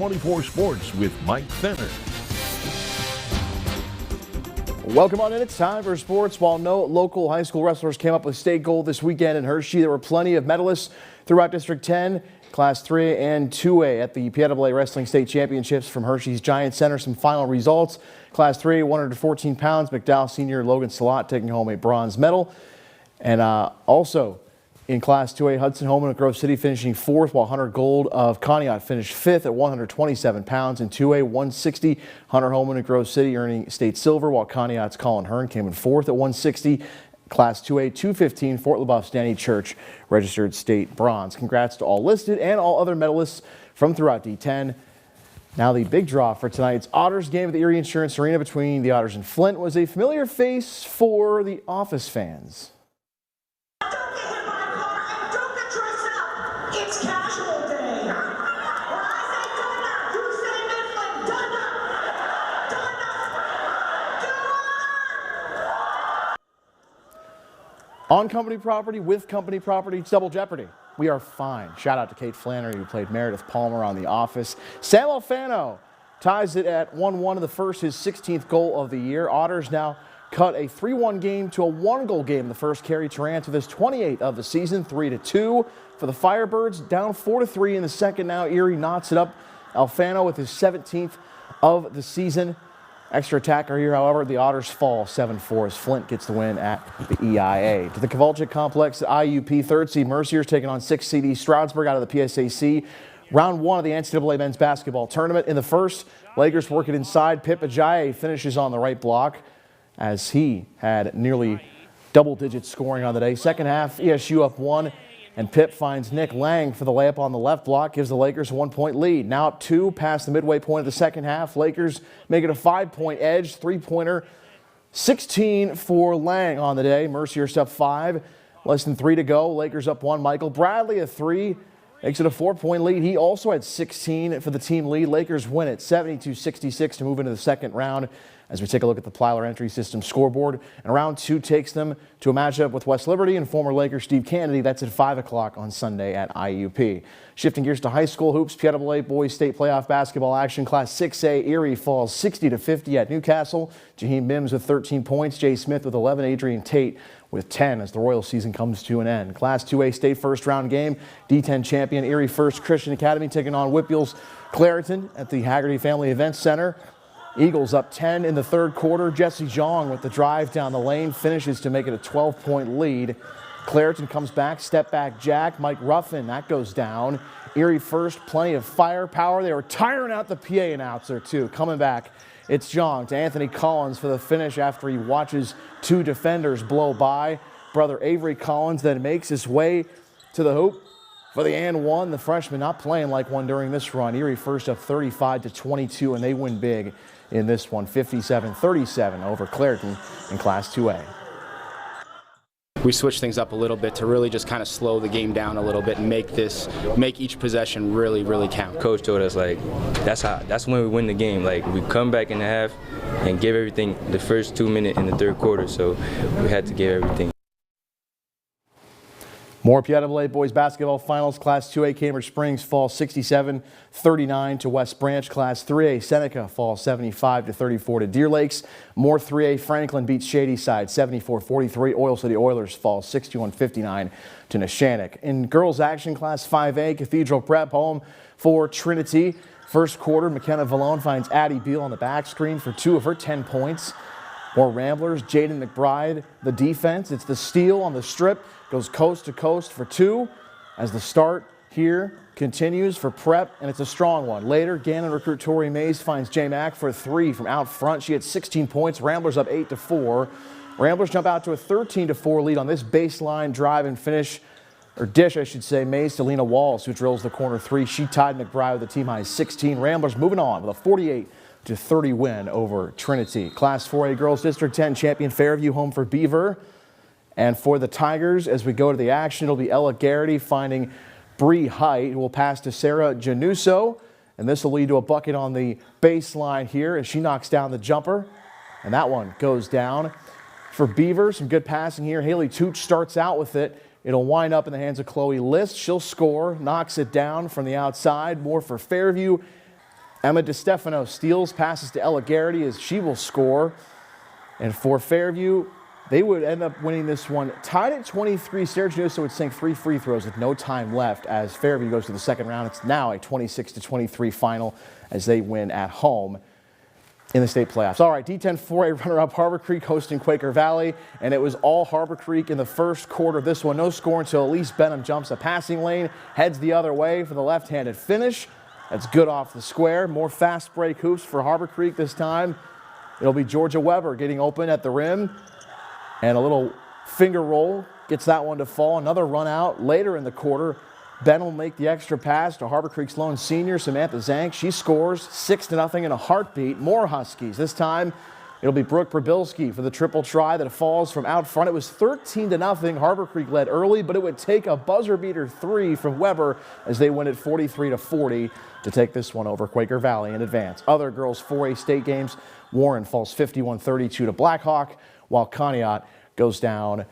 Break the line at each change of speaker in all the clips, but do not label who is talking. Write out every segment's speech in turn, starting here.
24 Sports with Mike Fenner.
Welcome on in. It's time for sports. While no local high school wrestlers came up with state gold this weekend in Hershey, there were plenty of medalists throughout District 10, Class 3A and 2A at the PIAA Wrestling State Championships from Hershey's Giant Center. Some final results. Class 3A, 114 pounds, McDowell senior Logan Salat taking home a bronze medal. And also in Class 2A, Hudson Holman of Grove City finishing 4th, while Hunter Gold of Conneaut finished 5th at 127 pounds. In 2A, 160, Hunter Holman of Grove City earning state silver, while Conneaut's Colin Hearn came in 4th at 160. Class 2A, 215, Fort LaBeouf's Danny Church registered state bronze. Congrats to all listed and all other medalists from throughout D10. Now the big draw for tonight's Otters game at the Erie Insurance Arena between the Otters and Flint was a familiar face for the Office fans. On company property, with company property, it's double jeopardy. We are fine. Shout out to Kate Flannery, who played Meredith Palmer on The Office. Sam Alfano ties it at 1-1 in the first, his 16th goal of the year. Otters now cut a 3-1 game to a 1-goal game in the first. Kerry Tarrant with his 28th of the season, 3-2 for the Firebirds, down 4-3 in the second. Now Erie knots it up. Alfano with his 17th of the season. Extra attacker here, however, the Otters fall 7-4 as Flint gets the win at the EIA. To the Kovalchik complex at IUP, third seed Mercier's taking on 6th seed Stroudsburg out of the PSAC. Round 1 of the NCAA men's basketball tournament. In the first, Lakers work it inside. Pip Ajayi finishes on the right block as he had nearly double-digit scoring on the day. Second half, ESU up 1, and Pip finds Nick Lang for the layup on the left block, gives the Lakers a 1-point lead. Now up 2 past the midway point of the second half. Lakers make it a 5-point edge, three-pointer, 16 for Lang on the day. Mercier's up 5, less than 3 to go. Lakers up 1. Michael Bradley a 3, makes it a 4-point lead. He also had 16 for the team lead. Lakers win it 72-66 to move into the second round. As we take a look at the Plyler Entry System scoreboard, and round 2 takes them to a matchup with West Liberty and former Laker Steve Kennedy. That's at 5 o'clock on Sunday at IUP. Shifting gears to high school hoops, PIAA boys state playoff basketball action. Class 6A, Erie falls 60-50 at Newcastle. Jaheim Mims with 13 points, Jay Smith with 11, Adrian Tate with 10 as the Royal season comes to an end. Class 2A state first round game, D10 champion Erie First Christian Academy taking on Whitbeall's Clareton at the Haggerty Family Events Center. Eagles up 10 in the third quarter. Jesse Jong with the drive down the lane finishes to make it a 12-point lead. Clareton comes back, step back jack. Mike Ruffin, that goes down. Erie First, plenty of firepower. They were tiring out the PA announcer too. Coming back, it's Jong to Anthony Collins for the finish after he watches 2 defenders blow by. Brother Avery Collins then makes his way to the hoop for the and one. The freshman not playing like one during this run. Erie First up 35-22, and they win big in this one, 57-37 over Clareton in Class 2A.
We switched things up a little bit to really just kind of slow the game down a little bit and make each possession really, really count.
Coach told us, like, that's when we win the game. Like, we come back in the half and give everything the first 2 minutes in the third quarter, so we had to give everything.
More PIAA boys basketball finals. Class 2A, Cambridge Springs falls 67-39 to West Branch. Class 3A, Seneca falls 75-34 to Deer Lakes. More 3A, Franklin beats Shadyside 74-43. Oil City Oilers fall 61-59 to Neshannock. In girls action, Class 5A, Cathedral Prep home for Trinity. First quarter, McKenna Vallone finds Addie Beal on the back screen for 2 of her 10 points. More Ramblers, Jaden McBride, the defense. It's the steal on the strip. Goes coast to coast for 2 as the start here continues for Prep, and it's a strong one. Later, Gannon recruit Tori Mays finds J Mack for a 3 from out front. She had 16 points. Ramblers up 8-4. Ramblers jump out to a 13-4 lead on this baseline drive and finish, or dish, I should say. Mays to Lena Walls, who drills the corner 3. She tied McBride with a team high 16. Ramblers moving on with a 48-30 win over Trinity. Class 4A girls District 10 champion Fairview home for Beaver. And for the Tigers, as we go to the action, it'll be Ella Garrity finding Bree Height, who will pass to Sarah Januso. And this will lead to a bucket on the baseline here as she knocks down the jumper. And that one goes down. For Beaver, some good passing here. Haley Tooch starts out with it. It'll wind up in the hands of Chloe List. She'll score, knocks it down from the outside. More for Fairview. Emma DiStefano steals, passes to Ella Garrity as she will score. And for Fairview, they would end up winning this one. Tied at 23, Syracuse would sink 3 free throws with no time left as Fairview goes to the second round. It's now a 26-23 final as they win at home in the state playoffs. All right, D10 4A runner-up Harbor Creek hosting Quaker Valley, and it was all Harbor Creek in the first quarter of this one. No score until Elise Benham jumps a passing lane, heads the other way for the left-handed finish. That's good off the square. More fast break hoops for Harbor Creek this time. It'll be Georgia Weber getting open at the rim. And a little finger roll gets that one to fall. Another run out later in the quarter. Ben will make the extra pass to Harbor Creek's lone senior, Samantha Zank. She scores 6-0 in a heartbeat. More Huskies. This time it'll be Brooke Prabilski for the triple try that falls from out front. It was 13-0. Harbor Creek led early, but it would take a buzzer beater 3 from Weber as they win it 43-40 to take this one over Quaker Valley in advance. Other girls 4A state games. Warren falls 51-32 to Blackhawk, while Conneaut goes down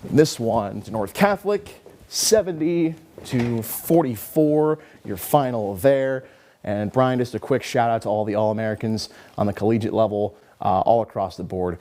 this one to North Catholic, 70-44, your final there. And Brian, just a quick shout out to all the All-Americans on the collegiate level all across the board.